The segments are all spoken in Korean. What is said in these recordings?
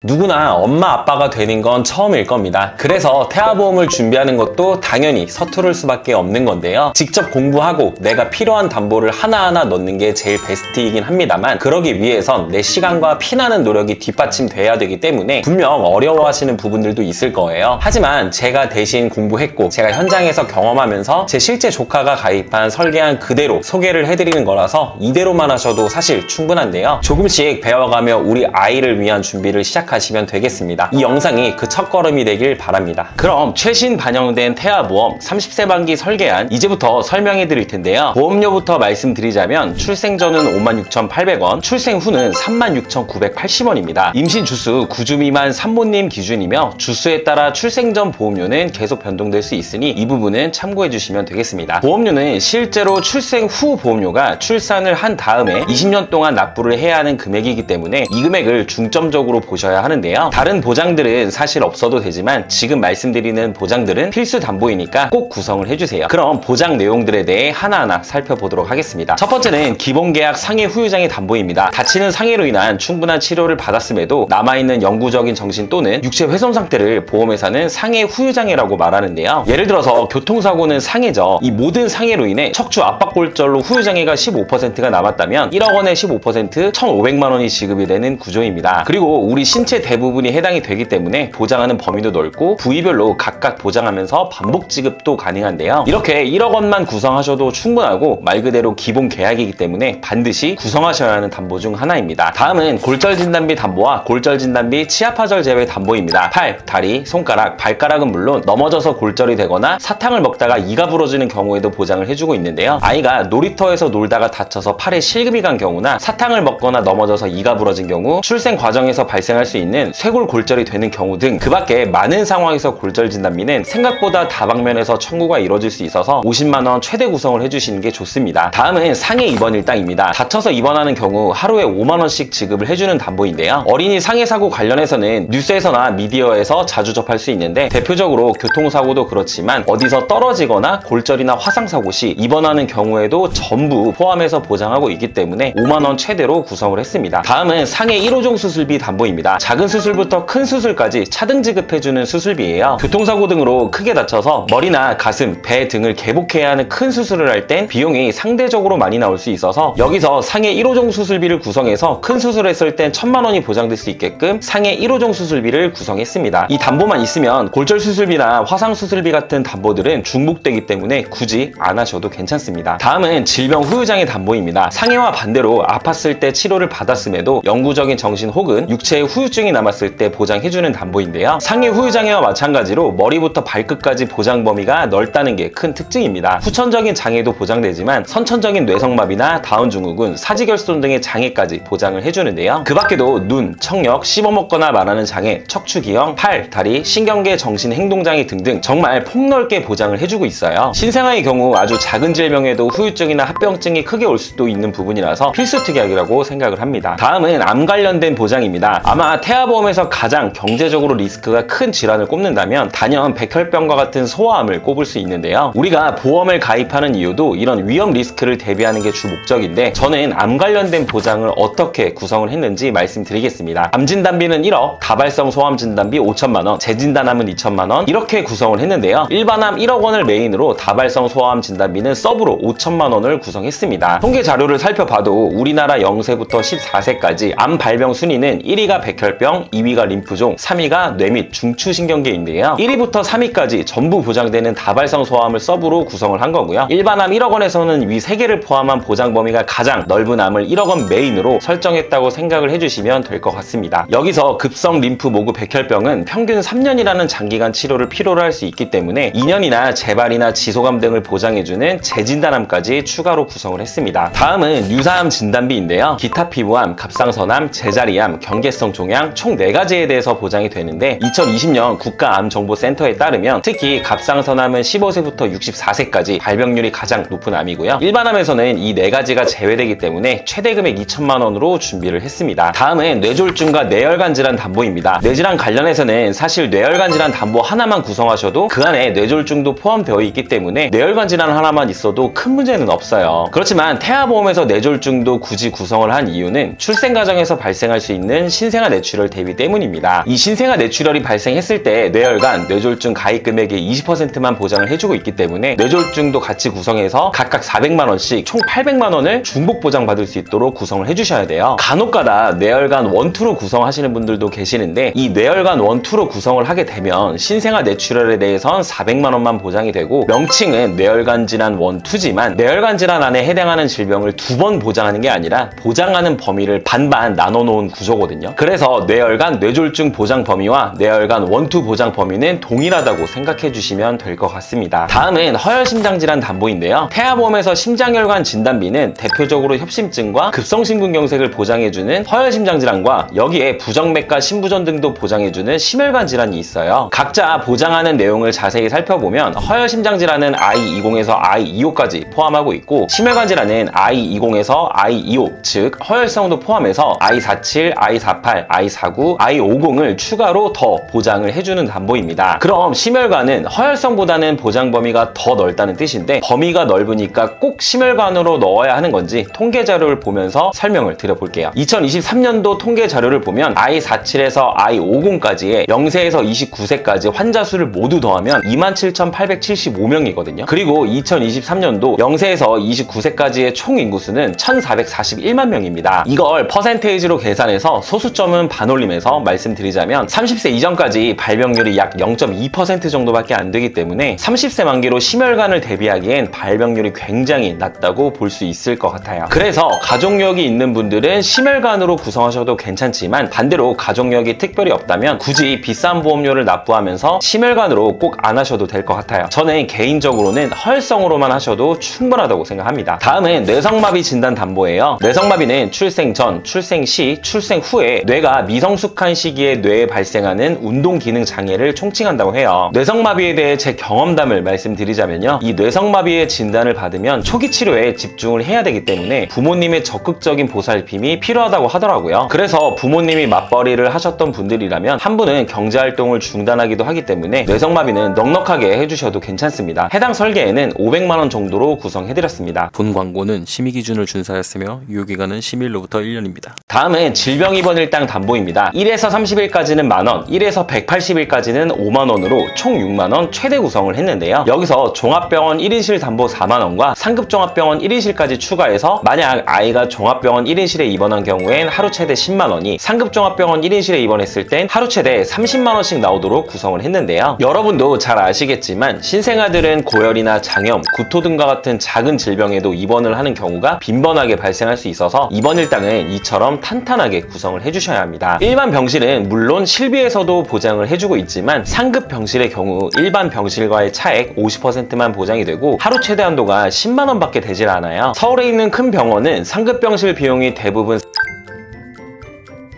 누구나 엄마 아빠가 되는 건 처음일 겁니다. 그래서 태아보험을 준비하는 것도 당연히 서투를 수밖에 없는 건데요. 직접 공부하고 내가 필요한 담보를 하나하나 넣는 게 제일 베스트이긴 합니다만, 그러기 위해선 내 시간과 피나는 노력이 뒷받침돼야 되기 때문에 분명 어려워하시는 부분들도 있을 거예요. 하지만 제가 대신 공부했고 제가 현장에서 경험하면서 제 실제 조카가 가입한 설계안 그대로 소개를 해드리는 거라서 이대로만 하셔도 사실 충분한데요. 조금씩 배워가며 우리 아이를 위한 준비를 시작하시면 되겠습니다. 이 영상이 그 첫걸음이 되길 바랍니다. 그럼 최신 반영된 태아보험 30세 만기 설계안 이제부터 설명해 드릴 텐데요. 보험료부터 말씀드리자면 출생 전은 56,800원, 출생 후는 36,980원입니다. 임신 주수 9주 미만 산모님 기준이며 주수에 따라 출생 전 보험료는 계속 변동될 수 있으니 이 부분은 참고해 주시면 되겠습니다. 보험료는 실제로 출생 후 보험료가 출산을 한 다음에 20년 동안 납부를 해야 하는 금액이기 때문에 이 금액을 중점적으로 보셔야 하는데요. 다른 보장들은 사실 없어도 되지만 지금 말씀드리는 보장들은 필수 담보이니까 꼭 구성을 해주세요. 그럼 보장 내용들에 대해 하나하나 살펴보도록 하겠습니다. 첫 번째는 기본계약 상해 후유장애 담보입니다. 다치는 상해로 인한 충분한 치료를 받았음에도 남아있는 영구적인 정신 또는 육체 훼손 상태를 보험회사는 상해 후유장애라고 말하는데요. 예를 들어서 교통사고는 상해죠. 이 모든 상해로 인해 척추 압박골절로 후유장애가 15%가 남았다면 1억 원의 15% 1,500만 원이 지급이 되는 구조입니다. 그리고 우리 신체 대부분이 해당이 되기 때문에 보장하는 범위도 넓고 부위별로 각각 보장하면서 반복 지급도 가능한데요. 이렇게 1억 원만 구성하셔도 충분하고 말 그대로 기본 계약이기 때문에 반드시 구성하셔야 하는 담보 중 하나입니다. 다음은 골절진단비 담보와 골절진단비 치아파절 제외 담보입니다. 팔, 다리, 손가락, 발가락은 물론 넘어져서 골절이 되거나 사탕을 먹다가 이가 부러지는 경우에도 보장을 해주고 있는데요. 아이가 놀이터에서 놀다가 다쳐서 팔에 실금이 간 경우나 사탕을 먹거나 넘어져서 이가 부러진 경우, 출생 과정에서 발생할 수 있는 쇄골 골절이 되는 경우 등 그 밖에 많은 상황에서 골절 진단비는 생각보다 다방면에서 청구가 이루어질 수 있어서 50만 원 최대 구성을 해주시는 게 좋습니다. 다음은 상해 입원 일당입니다. 다쳐서 입원하는 경우 하루에 5만 원씩 지급을 해주는 담보인데요. 어린이 상해 사고 관련해서는 뉴스에서나 미디어에서 자주 접할 수 있는데 대표적으로 교통사고도 그렇지만 어디서 떨어지거나 골절이나 화상사고 시 입원하는 경우에도 전부 포함해서 보장하고 있기 때문에 5만 원 최대로 구성을 했습니다. 다음은 상해 1호종 수술비 담보입니다. 작은 수술부터 큰 수술까지 차등 지급해주는 수술비예요. 교통사고 등으로 크게 다쳐서 머리나 가슴, 배 등을 개복해야 하는 큰 수술을 할 땐 비용이 상대적으로 많이 나올 수 있어서 여기서 상해 1호종 수술비를 구성해서 큰 수술했을 땐 1,000만 원이 보장될 수 있게끔 상해 1호종 수술비를 구성했습니다. 이 담보만 있으면 골절 수술비나 화상 수술비 같은 담보들은 중복되기 때문에 굳이 안 하셔도 괜찮습니다. 다음은 질병 후유장애 담보입니다. 상해와 반대로 아팠을 때 치료를 받았음에도 영구적인 정신 혹은 육체의 후유증이 남았을 때 보장해주는 담보인데요. 상해 후유장애와 마찬가지로 머리부터 발끝까지 보장 범위가 넓다는 게 큰 특징입니다. 후천적인 장애도 보장되지만 선천적인 뇌성마비나 다운증후군, 사지결손 등의 장애까지 보장을 해주는데요. 그 밖에도 눈, 청력, 씹어먹거나 말하는 장애, 척추기형, 팔, 다리, 신경계, 정신행동장애 등등 정말 폭넓게 보장을 해주고 있어요. 신생아의 경우 아주 작은 질병에도 후유증이나 합병증이 크게 올 수도 있는 부분이라서 필수 특약이라고 생각을 합니다. 다음은 암 관련된 보장입니다. 아마 태아보험에서 가장 경제적으로 리스크가 큰 질환을 꼽는다면 단연 백혈병과 같은 소아암을 꼽을 수 있는데요. 우리가 보험을 가입하는 이유도 이런 위험 리스크를 대비하는 게 주 목적인데 저는 암 관련된 보장을 어떻게 구성을 했는지 말씀드리겠습니다. 암 진단비는 1억, 다발성 소암 진단비 5천만 원, 재진단암은 2천만 원 이렇게 구성을 했는데요. 일반암 1억 원을 메인으로 다발성 소암 진단비는 서브로 5천만 원을 구성했습니다. 통계 자료를 살펴봐도 우리나라 0세부터 14세까지 암 발병 순위는 1위가 백혈병, 2위가 림프종, 3위가 뇌 및 중추신경계인데요. 1위부터 3위까지 전부 보장되는 다발성 소암을 서브로 구성을 한 거고요. 일반암 1억 원에서는 위 3개를 포함한 보장 범위가 가장 넓은 암을 1억 원 메인으로 설정했다고 생각을 해주시면 될 것 같습니다. 여기서 급성 림프 모구 백혈병은 평균 3년이라는 장기간 치료를 필요로 할 수 있기 때문에 2년이나 재발이나 지소감 등을 보장해주는 재진단암까지 추가로 구성을 했습니다. 다음은 유사암 진단비인데요. 기타 피부암, 갑상선암, 제자리암, 경계성 종양 총 4가지에 대해서 보장이 되는데 2020년 국가암정보센터에 따르면 특히 갑상선암은 15세부터 64세까지 발병률이 가장 높은 암이고요. 일반암에서는 이 4가지가 제외되기 때문에 최대 금액 2천만 원으로 준비를 했습니다. 다음은 뇌졸중과 뇌혈관 질환 담보입니다. 뇌질환 관련해서는 사실 뇌혈관 질환 담보 하나만 구성하셔도 그 안에 뇌졸중도 포함되어 있기 때문에 뇌혈관 질환 하나만 있어도 큰 문제는 없어요. 그렇지만 태아보험에서 뇌졸중도 굳이 구성을 한 이유는 출생 과정에서 발생할 수 있는 신생아 뇌 뇌출혈 대비 때문입니다. 이 신생아 뇌출혈이 발생했을 때 뇌혈관, 뇌졸중 가입 금액의 20%만 보장을 해주고 있기 때문에 뇌졸중도 같이 구성해서 각각 400만 원씩 총 800만 원을 중복 보장받을 수 있도록 구성을 해주셔야 돼요. 간혹가다 뇌혈관 1, 2로 구성하시는 분들도 계시는데 이 뇌혈관 1, 2로 구성을 하게 되면 신생아 뇌출혈에 대해선 400만 원만 보장이 되고 명칭은 뇌혈관 질환 1, 2지만 뇌혈관 질환 안에 해당하는 질병을 2번 보장하는 게 아니라 보장하는 범위를 반반 나눠놓은 구조거든요. 그래서 뇌혈관 뇌졸중 보장 범위와 뇌혈관 1, 2 보장 범위는 동일하다고 생각해 주시면 될 것 같습니다. 다음은 허혈심장질환 담보인데요. 태아보험에서 심장혈관 진단비는 대표적으로 협심증과 급성심근경색을 보장해주는 허혈심장질환과 여기에 부정맥과 심부전 등도 보장해주는 심혈관 질환이 있어요. 각자 보장하는 내용을 자세히 살펴보면 허혈심장질환은 I20에서 I25까지 포함하고 있고 심혈관 질환은 I20에서 I25, 즉 허혈성도 포함해서 I47, I48, I49, I50을 추가로 더 보장을 해주는 담보입니다. 그럼 심혈관은 허혈성보다는 보장 범위가 더 넓다는 뜻인데 범위가 넓으니까 꼭 심혈관으로 넣어야 하는 건지 통계 자료를 보면서 설명을 드려볼게요. 2023년도 통계 자료를 보면 I47에서 I50까지의 0세에서 29세까지 환자 수를 모두 더하면 27,875명이거든요. 그리고 2023년도 0세에서 29세까지의 총 인구수는 1,441만 명입니다. 이걸 퍼센테이지로 계산해서 소수점은 반올림해서 말씀드리자면 30세 이전까지 발병률이 약 0.2% 정도밖에 안 되기 때문에 30세 만기로 심혈관을 대비하기엔 발병률이 굉장히 낮다고 볼 수 있을 것 같아요. 그래서 가족력이 있는 분들은 심혈관으로 구성하셔도 괜찮지만 반대로 가족력이 특별히 없다면 굳이 비싼 보험료를 납부하면서 심혈관으로 꼭 안 하셔도 될 것 같아요. 저는 개인적으로는 허혈성으로만 하셔도 충분하다고 생각합니다. 다음은 뇌성마비 진단 담보예요. 뇌성마비는 출생 전, 출생 시, 출생 후에 뇌가 미성숙한 시기에 뇌에 발생하는 운동 기능 장애를 총칭한다고 해요. 뇌성마비에 대해 제 경험담을 말씀드리자면요. 이 뇌성마비의 진단을 받으면 초기 치료에 집중을 해야 되기 때문에 부모님의 적극적인 보살핌이 필요하다고 하더라고요. 그래서 부모님이 맞벌이를 하셨던 분들이라면 한 분은 경제활동을 중단하기도 하기 때문에 뇌성마비는 넉넉하게 해주셔도 괜찮습니다. 해당 설계에는 500만 원 정도로 구성해드렸습니다. 본 광고는 심의 기준을 준수하였으며 유효기간은 심의일로부터 1년입니다. 다음은 질병 입원 일당 담보입니다. 1에서 30일까지는 만원, 1에서 180일까지는 5만원으로 총 6만원 최대 구성을 했는데요. 여기서 종합병원 1인실 담보 4만원과 상급종합병원 1인실까지 추가해서 만약 아이가 종합병원 1인실에 입원한 경우엔 하루 최대 10만원이 상급종합병원 1인실에 입원했을 땐 하루 최대 30만원씩 나오도록 구성을 했는데요. 여러분도 잘 아시겠지만 신생아들은 고열이나 장염, 구토 등과 같은 작은 질병에도 입원을 하는 경우가 빈번하게 발생할 수 있어서 입원 일당은 이처럼 탄탄하게 구성을 해주셔야 합니다. 일반 병실은 물론 실비에서도 보장을 해주고 있지만 상급 병실의 경우 일반 병실과의 차액 50%만 보장이 되고 하루 최대 한도가 10만원 밖에 되질 않아요. 서울에 있는 큰 병원은 상급 병실 비용이 대부분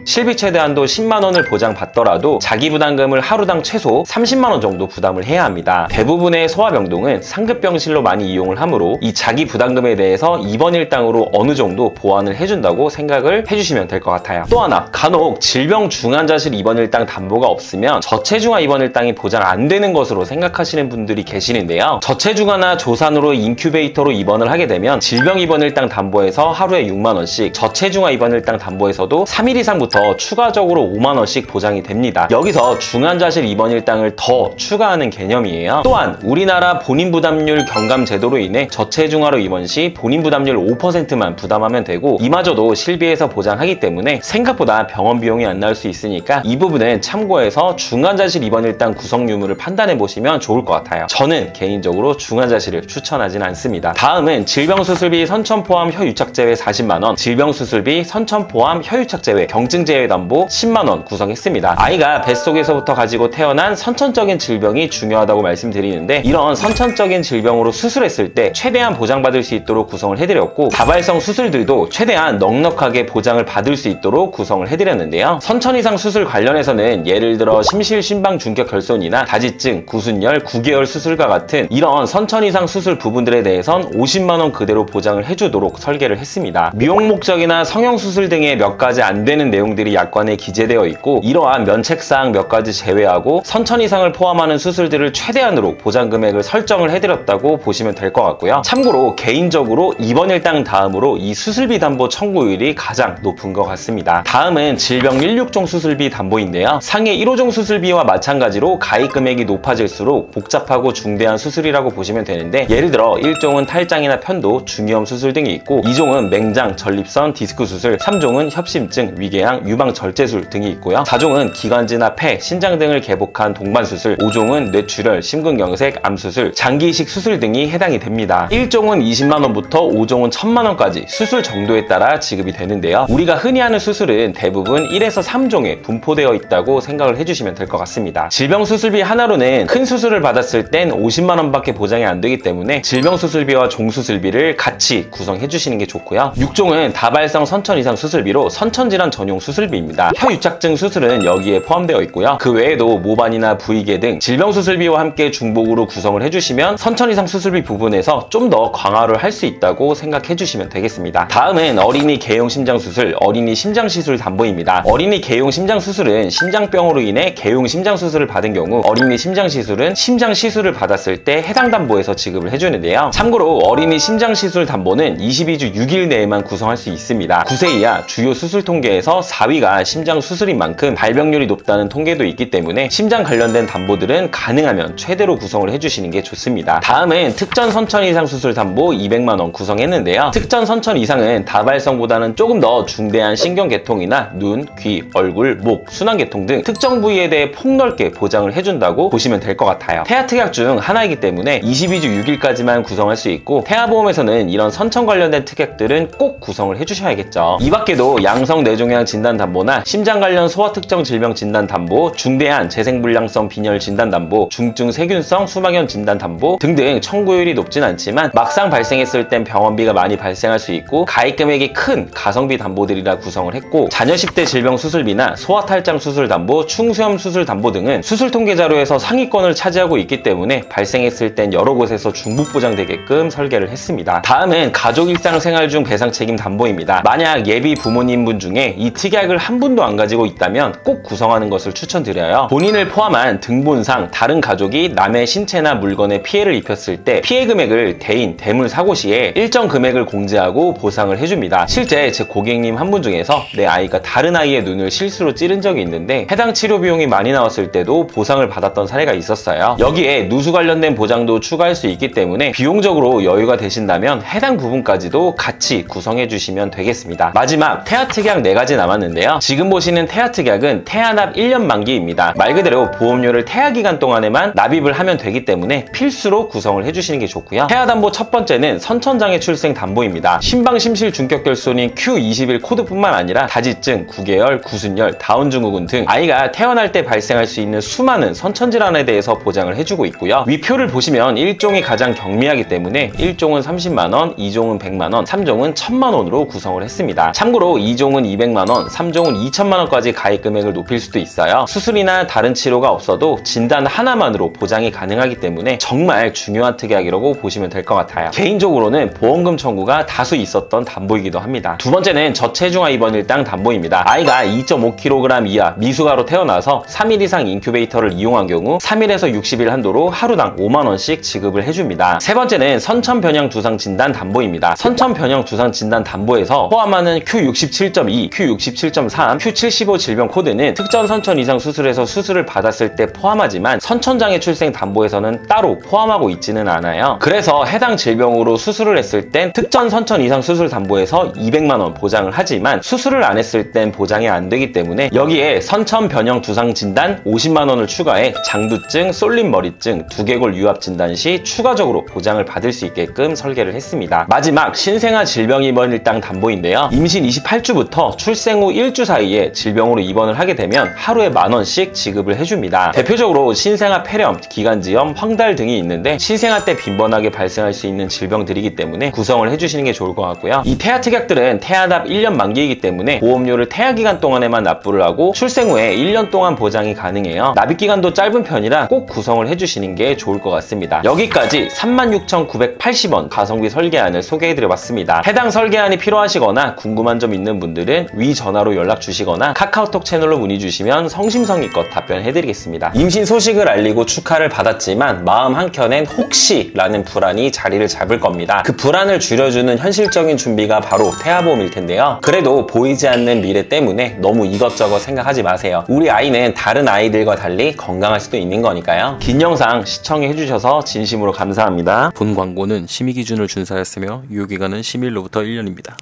실비 최대 한도 10만원을 보장받더라도 자기 부담금을 하루당 최소 30만원 정도 부담을 해야 합니다. 대부분의 소아병동은 상급병실로 많이 이용을 하므로 이 자기 부담금에 대해서 입원 일당으로 어느 정도 보완을 해준다고 생각을 해주시면 될 것 같아요. 또 하나, 간혹 질병 중환자실 입원 일당 담보가 없으면 저체중아 입원 일당이 보장 안 되는 것으로 생각하시는 분들이 계시는데요. 저체중아나 조산으로 인큐베이터로 입원을 하게 되면 질병 입원 일당 담보에서 하루에 6만원씩, 저체중아 입원 일당 담보에서도 3일 이상부터 추가적으로 5만원씩 보장이 됩니다. 여기서 중환자실 입원 일당을 더 추가하는 개념이에요. 또한 우리나라 본인 부담률 경감 제도로 인해 저체중아로 입원 시 본인 부담률 5%만 부담하면 되고 이마저도 실비에서 보장하기 때문에 생각보다 병원 비용이 안 나올 수 있으니까 이 부분은 참고해서 중환자실 입원 일당 구성 유무를 판단해 보시면 좋을 것 같아요. 저는 개인적으로 중환자실을 추천하진 않습니다. 다음은 질병수술비 선천 포함 혀유착 제외 40만원, 질병수술비 선천 포함 혀유착 제외 경증 제외 담보 10만원 구성했습니다. 아이가 뱃속에서부터 가지고 태어난 선천적인 질병이 중요하다고 말씀드리는데 이런 선천적인 질병으로 수술했을 때 최대한 보장받을 수 있도록 구성을 해드렸고 다발성 수술들도 최대한 넉넉하게 보장을 받을 수 있도록 구성을 해드렸는데요. 선천 이상 수술 관련해서는 예를 들어 심실 심방 중격 결손이나 다지증, 구순열, 9개월 수술과 같은 이런 선천 이상 수술 부분들에 대해선 50만원 그대로 보장을 해주도록 설계를 했습니다. 미용 목적이나 성형 수술 등의 몇 가지 안 되는 내용 내용들이 약관에 기재되어 있고 이러한 면책사항 몇 가지 제외하고 선천 이상을 포함하는 수술들을 최대한으로 보장 금액을 설정을 해드렸다고 보시면 될 것 같고요. 참고로 개인적으로 입원 일당 다음으로 이 수술비 담보 청구율이 가장 높은 것 같습니다. 다음은 질병 1/6종 수술비 담보인데요. 상해 1호종 수술비와 마찬가지로 가입 금액이 높아질수록 복잡하고 중대한 수술이라고 보시면 되는데, 예를 들어 1종은 탈장이나 편도, 중이염 수술 등이 있고 2종은 맹장, 전립선, 디스크 수술, 3종은 협심증, 위궤양, 유방 절제술 등이 있고요. 4종은 기관지나 폐, 신장 등을 개복한 동반 수술, 5종은 뇌출혈, 심근경색, 암수술, 장기이식 수술 등이 해당이 됩니다. 1종은 20만원부터 5종은 1000만원까지 수술 정도에 따라 지급이 되는데요. 우리가 흔히 하는 수술은 대부분 1에서 3종에 분포되어 있다고 생각을 해주시면 될 것 같습니다. 질병 수술비 하나로는 큰 수술을 받았을 땐 50만원밖에 보장이 안 되기 때문에 질병 수술비와 종 수술비를 같이 구성해 주시는 게 좋고요. 6종은 다발성 선천 이상 수술비로 선천질환 전용 수술비입니다. 혀유착증 수술은 여기에 포함되어 있고요. 그 외에도 모반이나 부위계 등 질병 수술비와 함께 중복으로 구성을 해주시면 선천 이상 수술비 부분에서 좀 더 강화를 할 수 있다고 생각해 주시면 되겠습니다. 다음은 어린이 개용 심장 수술, 어린이 심장 시술 담보입니다. 어린이 개용 심장 수술은 심장병으로 인해 개용 심장 수술을 받은 경우, 어린이 심장 시술은 심장 시술을 받았을 때 해당 담보에서 지급을 해주는데요. 참고로 어린이 심장 시술 담보는 22주 6일 내에만 구성할 수 있습니다. 9세 이하 주요 수술 통계에서 4위가 심장 수술인 만큼 발병률이 높다는 통계도 있기 때문에 심장 관련된 담보들은 가능하면 최대로 구성을 해주시는 게 좋습니다. 다음은 특전 선천 이상 수술 담보 200만원 구성했는데요. 특전 선천 이상은 다발성보다는 조금 더 중대한 신경계통이나 눈, 귀, 얼굴, 목, 순환계통 등 특정 부위에 대해 폭넓게 보장을 해준다고 보시면 될 것 같아요. 태아특약 중 하나이기 때문에 22주 6일까지만 구성할 수 있고, 태아보험에서는 이런 선천 관련된 특약들은 꼭 구성을 해주셔야겠죠. 이 밖에도 양성 뇌종양 진단 담보나 심장 관련 소아 특정 질병 진단 담보, 중대한 재생불량성 빈혈 진단 담보, 중증 세균성 수막염 진단 담보 등등 청구율이 높진 않지만 막상 발생했을 땐 병원비가 많이 발생할 수 있고 가입 금액이 큰 가성비 담보들이라 구성을 했고, 자녀 10대 질병 수술비나 소아 탈장 수술 담보, 충수염 수술 담보 등은 수술 통계 자료에서 상위권을 차지하고 있기 때문에 발생했을 땐 여러 곳에서 중복 보장되게끔 설계를 했습니다. 다음은 가족 일상생활 중 배상 책임 담보입니다. 만약 예비 부모님분 중에 이 특약을 한 분도 안 가지고 있다면 꼭 구성하는 것을 추천드려요. 본인을 포함한 등본상 다른 가족이 남의 신체나 물건에 피해를 입혔을 때 피해 금액을 대인, 대물 사고 시에 일정 금액을 공제하고 보상을 해줍니다. 실제 제 고객님 한 분 중에서 내 아이가 다른 아이의 눈을 실수로 찌른 적이 있는데 해당 치료 비용이 많이 나왔을 때도 보상을 받았던 사례가 있었어요. 여기에 누수 관련된 보장도 추가할 수 있기 때문에 비용적으로 여유가 되신다면 해당 부분까지도 같이 구성해 주시면 되겠습니다. 마지막 태아특약 4가지 남았는데요. 지금 보시는 태아특약은 태아납 1년 만기입니다. 말 그대로 보험료를 태아기간 동안에만 납입을 하면 되기 때문에 필수로 구성을 해주시는 게 좋고요. 태아담보 첫 번째는 선천장애 출생 담보입니다. 심방심실 중격결손인 Q21 코드뿐만 아니라 다지증, 구개열, 구순열, 다운증후군 등 아이가 태어날 때 발생할 수 있는 수많은 선천질환에 대해서 보장을 해주고 있고요. 위표를 보시면 1종이 가장 경미하기 때문에 1종은 30만원, 2종은 100만원, 3종은 1000만원으로 구성을 했습니다. 참고로 2종은 200만원, 3종은 2000만원까지 가입 금액을 높일 수도 있어요. 수술이나 다른 치료가 없어도 진단 하나만으로 보장이 가능하기 때문에 정말 중요한 특약이라고 보시면 될 것 같아요. 개인적으로는 보험금 청구가 다수 있었던 담보이기도 합니다. 두 번째는 저체중아 입원 일당 담보입니다. 아이가 2.5kg 이하 미숙아로 태어나서 3일 이상 인큐베이터를 이용한 경우 3일에서 60일 한도로 하루당 5만원씩 지급을 해줍니다. 세 번째는 선천변형 두상 진단 담보입니다. 선천변형 두상 진단 담보에서 포함하는 Q67.2, Q67.3, Q75 질병 코드는 특정 선천 이상 수술에서 수술을 받았을 때 포함하지만 선천장애 출생 담보에서는 따로 포함하고 있지는 않아요. 그래서 해당 질병으로 수술을 했을 땐 특정 선천 이상 수술 담보에서 200만원 보장을 하지만 수술을 안 했을 땐 보장이 안 되기 때문에 여기에 선천변형 두상 진단 50만원을 추가해 장두증, 쏠림머리증, 두개골 유압 진단 시 추가적으로 보장을 받을 수 있게끔 설계를 했습니다. 마지막 신생아 질병 입원 일당 담보인데요. 임신 28주부터 출생 후 1주 사이에 질병으로 입원을 하게 되면 하루에 만원씩 지급을 해줍니다. 대표적으로 신생아 폐렴, 기관지염, 황달 등이 있는데 신생아 때 빈번하게 발생할 수 있는 질병들이기 때문에 구성을 해주시는 게 좋을 것 같고요. 이 태아 특약들은 태아납 1년 만기이기 때문에 보험료를 태아 기간 동안에만 납부를 하고 출생 후에 1년 동안 보장이 가능해요. 납입 기간도 짧은 편이라 꼭 구성을 해주시는 게 좋을 것 같습니다. 여기까지 36,980원 가성비 설계안을 소개해드려봤습니다. 해당 설계안이 필요하시거나 궁금한 점 있는 분들은 위 전화 전화로 연락 주시거나 카카오톡 채널로 문의 주시면 성심성의껏 답변해드리겠습니다. 임신 소식을 알리고 축하를 받았지만 마음 한켠엔 혹시라는 불안이 자리를 잡을 겁니다. 그 불안을 줄여주는 현실적인 준비가 바로 태아보험일 텐데요. 그래도 보이지 않는 미래 때문에 너무 이것저것 생각하지 마세요. 우리 아이는 다른 아이들과 달리 건강할 수도 있는 거니까요. 긴 영상 시청해주셔서 진심으로 감사합니다. 본 광고는 심의 기준을 준수하였으며 유효기간은 10일로부터 1년입니다.